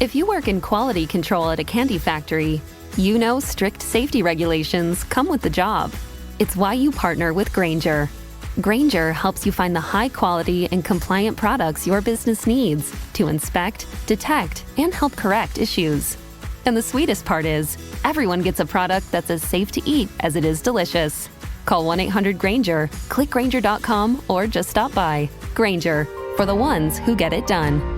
If you work in quality control at a candy factory, you know strict safety regulations come with the job. It's why you partner with Grainger. Grainger helps you find the high-quality and compliant products your business needs to inspect, detect, and help correct issues. And the sweetest part is, everyone gets a product that's as safe to eat as it is delicious. Call 1-800-GRAINGER, click Grainger.com, or just stop by. Grainger, for the ones who get it done.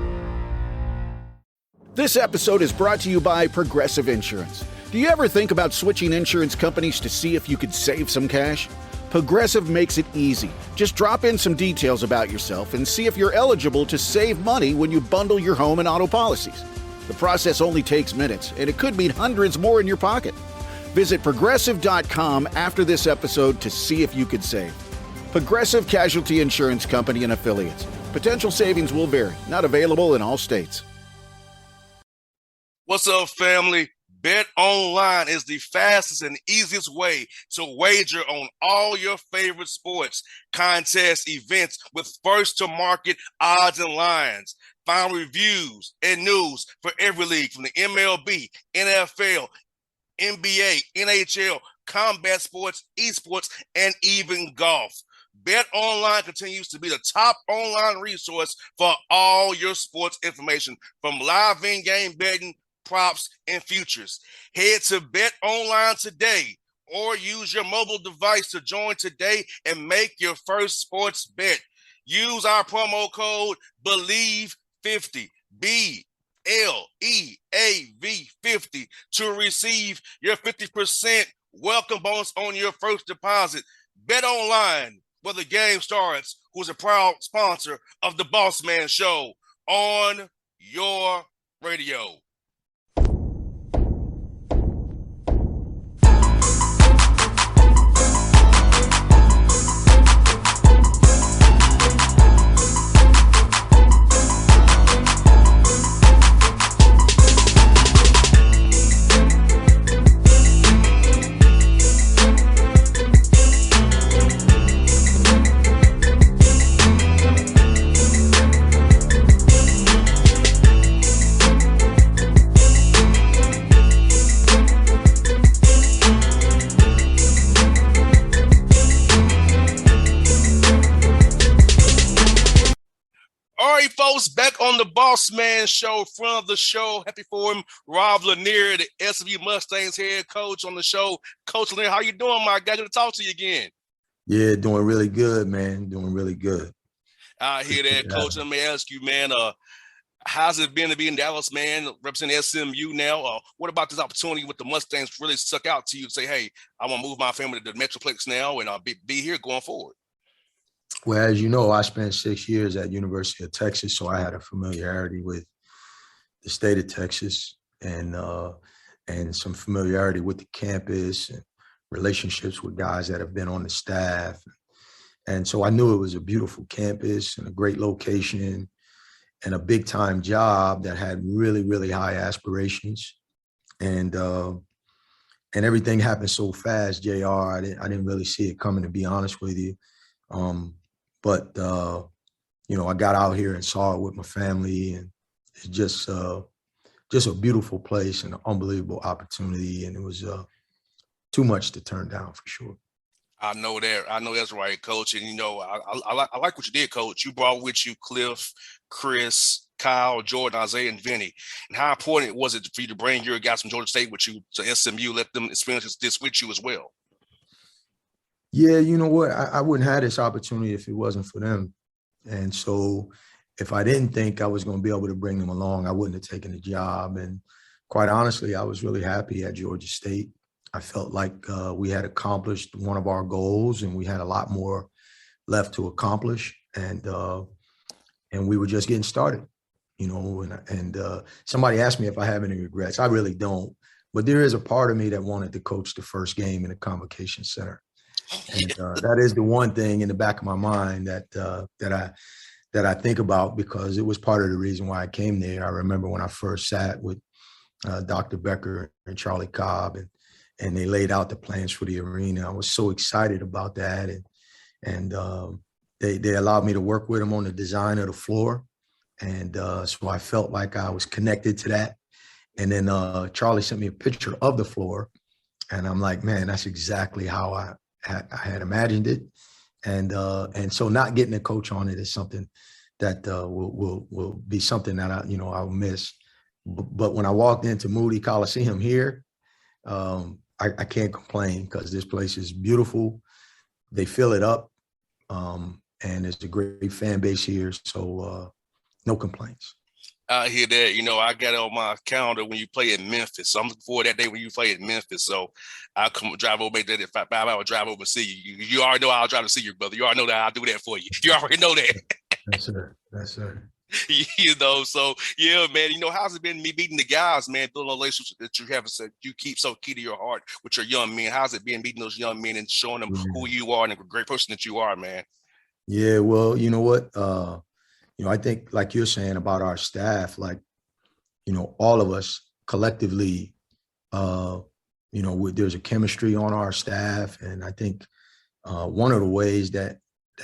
This episode is brought to you by Progressive Insurance. Do you ever think about switching insurance companies to see if you could save some cash? Progressive makes it easy. Just drop in some details about yourself and see if you're eligible to save money when you bundle your home and auto policies. The process only takes minutes, and it could mean hundreds more in your pocket. Visit Progressive.com after this episode to see if you could save. Progressive Casualty Insurance Company and Affiliates. Potential savings will vary. Not available in all states. What's up, family? Bet Online is the fastest and easiest way to wager on all your favorite sports, contests, events with first-to-market odds and lines. Find reviews and news for every league from the MLB, NFL, NBA, NHL, combat sports, esports, and even golf. Bet Online continues to be the top online resource for all your sports information, from live in-game betting, props, and futures. Head to Bet Online today or use your mobile device to join today and make your first sports bet. Use our promo code BELIEVE50, BLEAV50, to receive your 50% welcome bonus on your first deposit. Bet Online, where the game starts, who's a proud sponsor of the Bossman Show on your radio. Folks, back on the Bossman Show, front of the show. Happy for him, Rob Lanier, the SMU Mustangs head coach on the show. Coach Lanier, how you doing, my guy? Good to talk to you again. Yeah, doing really good, man. Doing really good. I hear that, Coach. Let me ask you, man, how's it been to be in Dallas, man, representing SMU now? What about this opportunity with the Mustangs really stuck out to you to say, hey, I want to move my family to the Metroplex now and be here going forward? Well, as you know, I spent 6 years at University of Texas, so I had a familiarity with the state of Texas and some familiarity with the campus and relationships with guys that have been on the staff. And so I knew it was a beautiful campus and a great location and a big-time job that had really, really high aspirations. And everything happened so fast, JR, I didn't really see it coming, to be honest with you. But I got out here and saw it with my family, and it's just a beautiful place and an unbelievable opportunity. And it was too much to turn down, for sure. I know that. I know that's right, Coach. And, I like what you did, Coach. You brought with you Cliff, Chris, Kyle, Jordan, Isaiah, and Vinny. And how important was it for you to bring your guys from Georgia State with you to SMU, let them experience this with you as well? Yeah, you know what? I wouldn't have this opportunity if it wasn't for them. And so if I didn't think I was going to be able to bring them along, I wouldn't have taken the job. And quite honestly, I was really happy at Georgia State. I felt like we had accomplished one of our goals, and we had a lot more left to accomplish. And we were just getting started, and somebody asked me if I have any regrets. I really don't. But there is a part of me that wanted to coach the first game in the Convocation Center. And that is the one thing in the back of my mind that I think about, because it was part of the reason why I came there. I remember when I first sat with Dr. Becker and Charlie Cobb, and they laid out the plans for the arena. I was so excited about that, and they allowed me to work with them on the design of the floor. And so I felt like I was connected to that. And then Charlie sent me a picture of the floor, and I'm like, man, that's exactly how I had imagined it. And so not getting a coach on it is something that will be something that I'll miss. But when I walked into Moody Coliseum here, I can't complain because this place is beautiful. They fill it up, and it's a great fan base here. So no complaints. I hear that. I got it on my calendar when you play in Memphis. So I'm looking forward to that day when you play in Memphis. So I'll come drive over, make that 5 hour drive over and see you. You already know I'll drive to see you, brother. You already know that I'll do that for you. You already know that. Yes, sir. Yes, sir. So yeah, man. How's it been me meeting the guys, man? Building relationships that you have said you keep so key to your heart with your young men. How's it been meeting those young men and showing them who you are and the great person that you are, man? Yeah, well, you know what? I think like you're saying about our staff, like, all of us collectively, there's a chemistry on our staff. And I think one of the ways that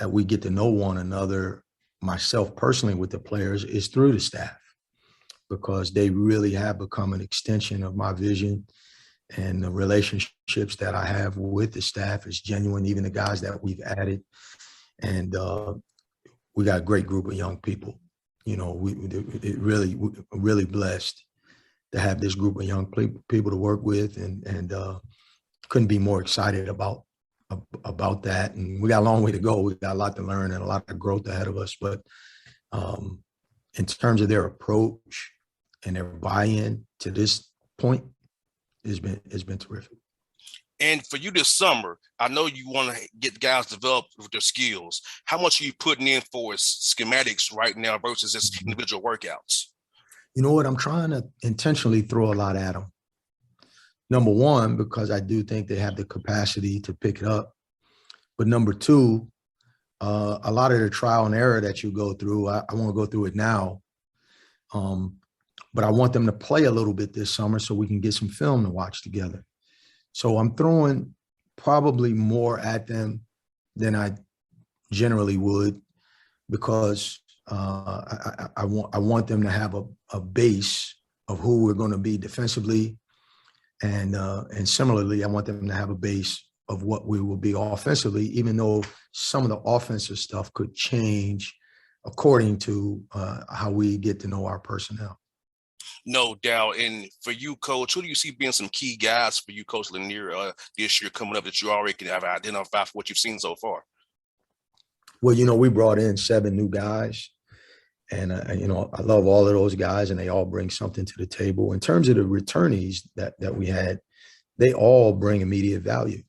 we get to know one another, myself personally with the players, is through the staff, because they really have become an extension of my vision, and the relationships that I have with the staff is genuine, even the guys that we've added. And we got a great group of young people. We're really blessed to have this group of young people to work with, and couldn't be more excited about that. And we got a long way to go. We got a lot to learn and a lot of growth ahead of us. But in terms of their approach and their buy-in to this point, it's been terrific. And for you this summer, I know you want to get guys developed with their skills. How much are you putting in for schematics right now versus just individual workouts? You know what? I'm trying to intentionally throw a lot at them. Number one, because I do think they have the capacity to pick it up. But number two, a lot of the trial and error that you go through, I want to go through it now. But I want them to play a little bit this summer so we can get some film to watch together. So I'm throwing probably more at them than I generally would, because I want them to have a base of who we're going to be defensively, and similarly, I want them to have a base of what we will be offensively, even though some of the offensive stuff could change according to how we get to know our personnel. No doubt. And for you, Coach, who do you see being some key guys for you, Coach Lanier, this year coming up that you already can have identified for what you've seen so far? Well, we brought in 7 new guys, and I love all of those guys, and they all bring something to the table. In terms of the returnees that we had, they all bring immediate value.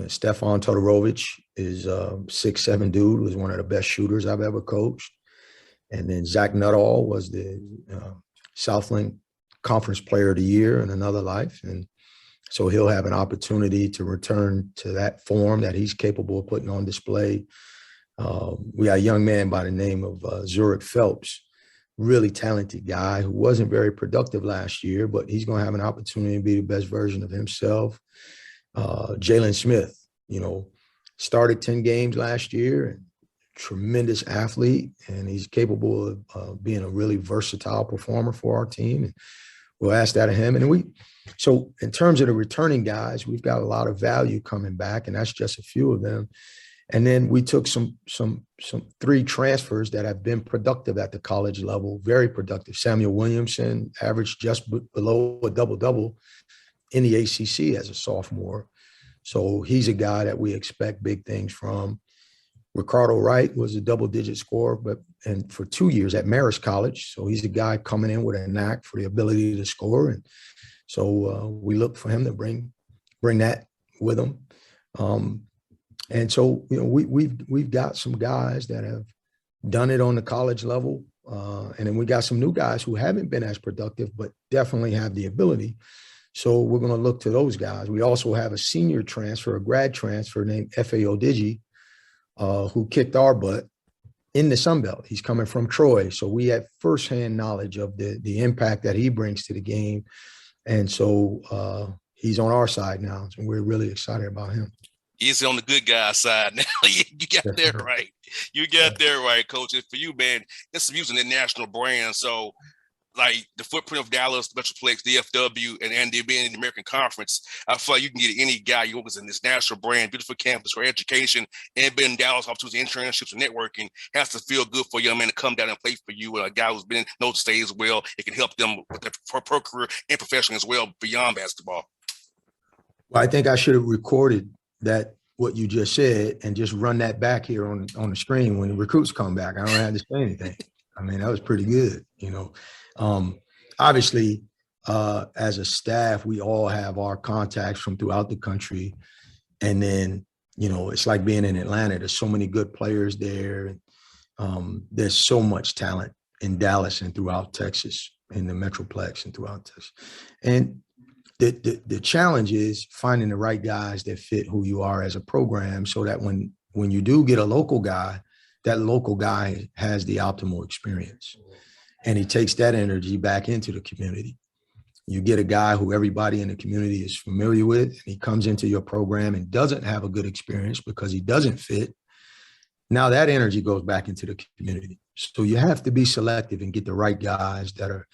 Stefan Todorovic is a 6'7" dude, was one of the best shooters I've ever coached. And then Zach Nuttall was the Southland Conference Player of the Year in another life. And so he'll have an opportunity to return to that form that he's capable of putting on display. We got a young man by the name of Zurich Phelps, really talented guy who wasn't very productive last year, but he's going to have an opportunity to be the best version of himself. Jalen Smith, started 10 games last year, and tremendous athlete, and he's capable of being a really versatile performer for our team. And we'll ask that of him. And so in terms of the returning guys, we've got a lot of value coming back, and that's just a few of them. And then we took some 3 transfers that have been productive at the college level, very productive. Samuel Williamson averaged just below a double-double in the ACC as a sophomore. So he's a guy that we expect big things from. Ricardo Wright was a double-digit scorer, and for 2 years at Marist College. So he's a guy coming in with a knack for the ability to score. And so we look for him to bring that with him. And so, we've got some guys that have done it on the college level. And then we got some new guys who haven't been as productive, but definitely have the ability. So we're going to look to those guys. We also have a senior transfer, a grad transfer named F.A. Odigi, who kicked our butt in the Sun Belt. He's coming from Troy. So we have firsthand knowledge of the impact that he brings to the game. And so he's on our side now. So we're really excited about him. Easy on the good guy side now. You got That's that right. right. You got that right, Coach. And for you, man, it's using the national brand. So, like the footprint of Dallas, the Metroplex, DFW, and being in the American Conference, I feel like you can get any guy you want in this national brand, beautiful campus for education, and being in Dallas, opportunity internships and networking has to feel good for a young man to come down and play for you. And a guy who's been knows the state as well, it can help them with their pro career and profession as well beyond basketball. Well, I think I should have recorded that what you just said and just run that back here on the screen when the recruits come back. I don't have to say anything. I mean, that was pretty good, you know. Obviously, as a staff, we all have our contacts from throughout the country. And then, you know, it's like being in Atlanta. There's so many good players there. There's so much talent in Dallas and throughout Texas, in the Metroplex and throughout Texas. And the challenge is finding the right guys that fit who you are as a program so that when you do get a local guy, that local guy has the optimal experience. And he takes that energy back into the community. You get a guy who everybody in the community is familiar with, and he comes into your program and doesn't have a good experience because he doesn't fit. Now that energy goes back into the community. So you have to be selective and get the right guys that are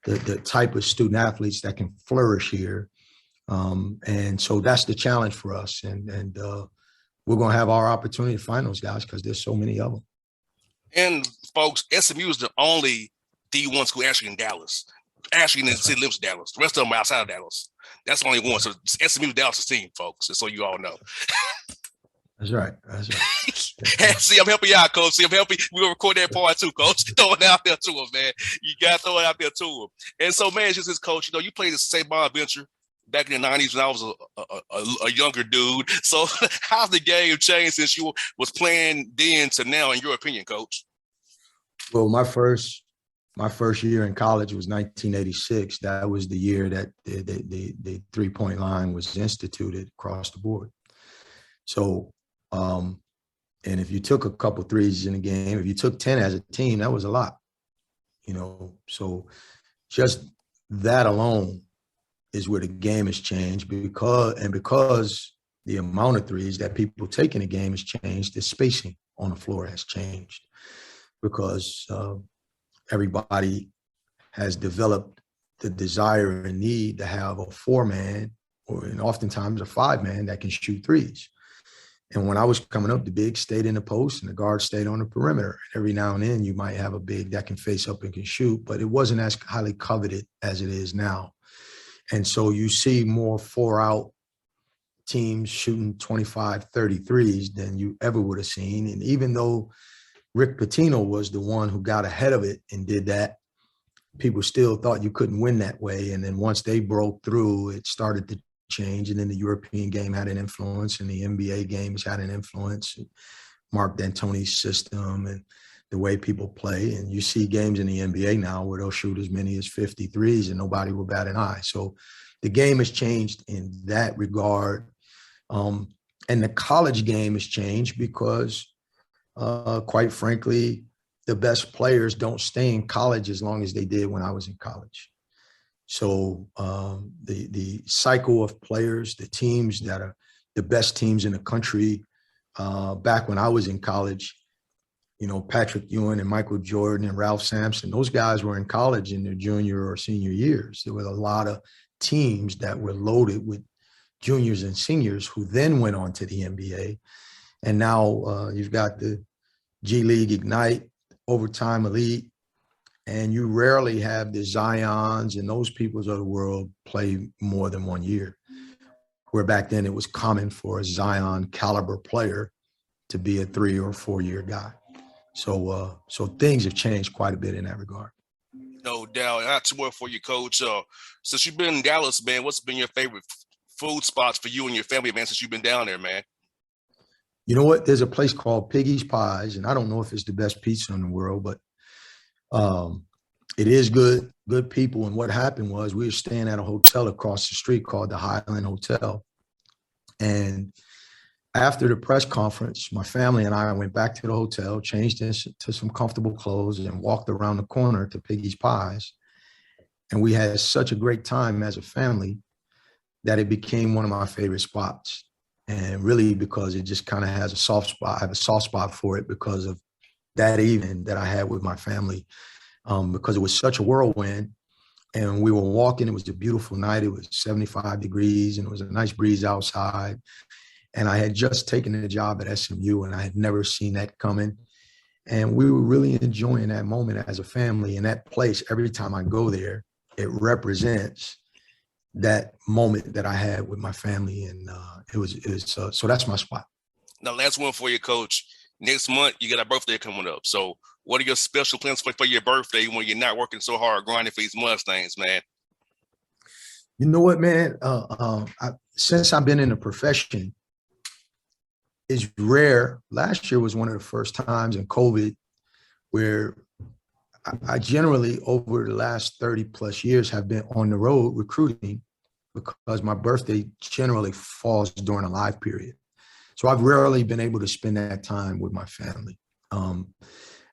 the type of student athletes that can flourish here. And so that's the challenge for us. And we're going to have our opportunity to find those guys because there's so many of them. And folks, SMU is the only D1 school actually in Dallas. Actually, in the city lives in Dallas. The rest of them are outside of Dallas. That's the only one. So SMU Dallas' team, folks, just so you all know. That's right. That's right. See, I'm helping you out, Coach. See, I'm helping. We're gonna record that part too, Coach. Throw it out there to him, man. You gotta throw it out there to him. And so, man, just as Coach, you know, you played the St. Bonaventure back in the '90s when I was a younger dude. So, how's the game changed since you was playing then to now, in your opinion, Coach? Well, my first year in college was 1986. That was the year that the three-point line was instituted across the board. So, and if you took a couple threes in a game, if you took 10 as a team, that was a lot, you know. So just that alone is where the game has changed because the amount of threes that people take in a game has changed, the spacing on the floor has changed because everybody has developed the desire and need to have a four-man and oftentimes a five-man that can shoot threes. And when I was coming up, the big stayed in the post and the guard stayed on the perimeter. Every now and then you might have a big that can face up and can shoot, but it wasn't as highly coveted as it is now. And so you see more four-out teams shooting 25, 33s than you ever would have seen. And even though Rick Pitino was the one who got ahead of it and did that, people still thought you couldn't win that way. And then once they broke through, it started to change. And then the European game had an influence and the NBA games had an influence. Mark D'Antoni's system and the way people play. And you see games in the NBA now where they'll shoot as many as 53s and nobody will bat an eye. So the game has changed in that regard. And the college game has changed because quite frankly, the best players don't stay in college as long as they did when I was in college. So the cycle of players, the teams that are the best teams in the country, back when I was in college, you know, Patrick Ewing and Michael Jordan and Ralph Sampson, those guys were in college in their junior or senior years. There were a lot of teams that were loaded with juniors and seniors who then went on to the NBA. And now you've got the G League Ignite, Overtime Elite, and you rarely have the Zions and those peoples of the world play more than 1 year, where back then it was common for a Zion caliber player to be a 3 or 4 year guy. So things have changed quite a bit in that regard. No doubt. I got two more for you, Coach. Since you've been in Dallas, man, what's been your favorite food spots for you and your family, man, since you've been down there, man? You know what? There's a place called Piggy's Pies, and I don't know if it's the best pizza in the world, but it is good people. And what happened was we were staying at a hotel across the street called the Highland Hotel. And after the press conference, my family and I went back to the hotel, changed into some comfortable clothes and walked around the corner to Piggy's Pies. And we had such a great time as a family that it became one of my favorite spots. And really because it just kind of has a soft spot. I have a soft spot for it because of that evening that I had with my family, because it was such a whirlwind. And we were walking. It was a beautiful night. It was 75 degrees and it was a nice breeze outside. And I had just taken a job at SMU and I had never seen that coming. And we were really enjoying that moment as a family. And that place, every time I go there, it represents that moment that I had with my family. And so that's my spot. Now, last one for you, Coach. Next month, you got a birthday coming up. So what are your special plans for your birthday when you're not working so hard grinding for these Mustangs, man? You know what, man? Since I've been in the profession, it's rare. Last year was one of the first times in COVID where I generally, over the last 30 plus years, have been on the road recruiting because my birthday generally falls during a live period. So I've rarely been able to spend that time with my family.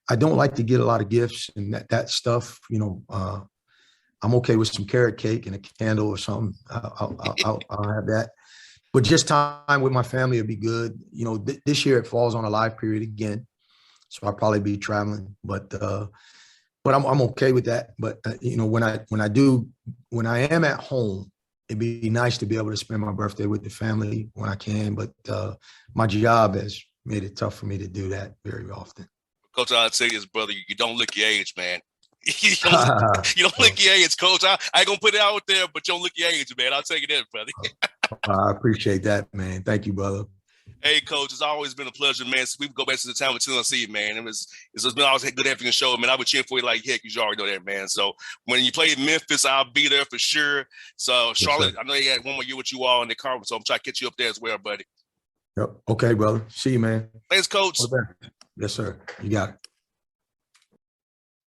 I don't like to get a lot of gifts and that stuff. I'm okay with some carrot cake and a candle or something. I'll have that. But just time with my family would be good. This year it falls on a live period again, so I'll probably be traveling. But I'm okay with that. But when I am at home, it'd be nice to be able to spend my birthday with the family when I can. But my job has made it tough for me to do that very often. Coach, I'll tell you this, brother, you don't look your age, man. you don't look your age, Coach. I ain't gonna put it out there, but you don't look your age, man. I'll tell you that, brother. I appreciate that, man. Thank you, brother. Hey, Coach, it's always been a pleasure, man. So we go back to the time with Tennessee, man. It's been always good having the show, man. I would cheer for you like heck, you already know that, man. So when you play Memphis, I'll be there for sure. So Charlotte, yes, I know you had one more year with you all in the car, so I'm trying to get you up there as well, buddy. Yep. Okay, brother. See you, man. Thanks, Coach. Yes, sir. You got it.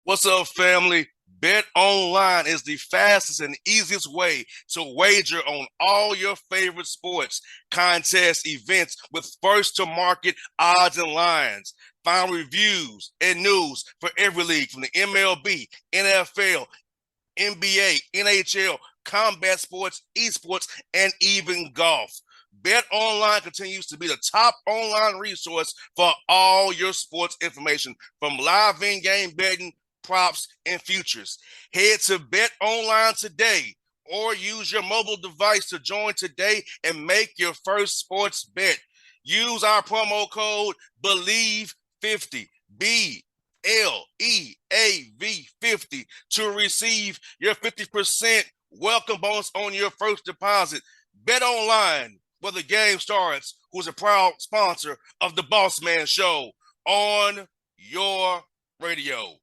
What's up, family? Bet Online is the fastest and easiest way to wager on all your favorite sports, contests, events with first-to-market odds and lines. Find reviews and news for every league from the MLB, NFL, NBA, NHL, combat sports, esports, and even golf. Bet Online continues to be the top online resource for all your sports information, from live in-game betting, props, and futures. Head to Bet Online today or use your mobile device to join today and make your first sports bet. Use our promo code BELIEVE50, BLEAV50, to receive your 50% welcome bonus on your first deposit. Bet Online, where the game starts, who's a proud sponsor of the Bossman Show on your radio.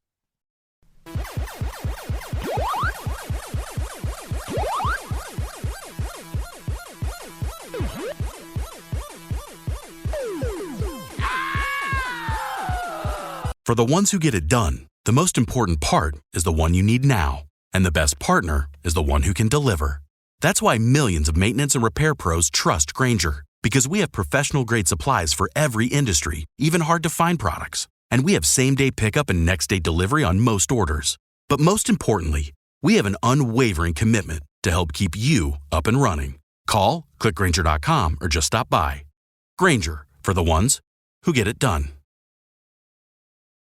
For the ones who get it done, the most important part is the one you need now. And the best partner is the one who can deliver. That's why millions of maintenance and repair pros trust Grainger, because we have professional-grade supplies for every industry, even hard-to-find products. And we have same-day pickup and next-day delivery on most orders. But most importantly, we have an unwavering commitment to help keep you up and running. Call, click Grainger.com, or just stop by. Grainger, for the ones who get it done.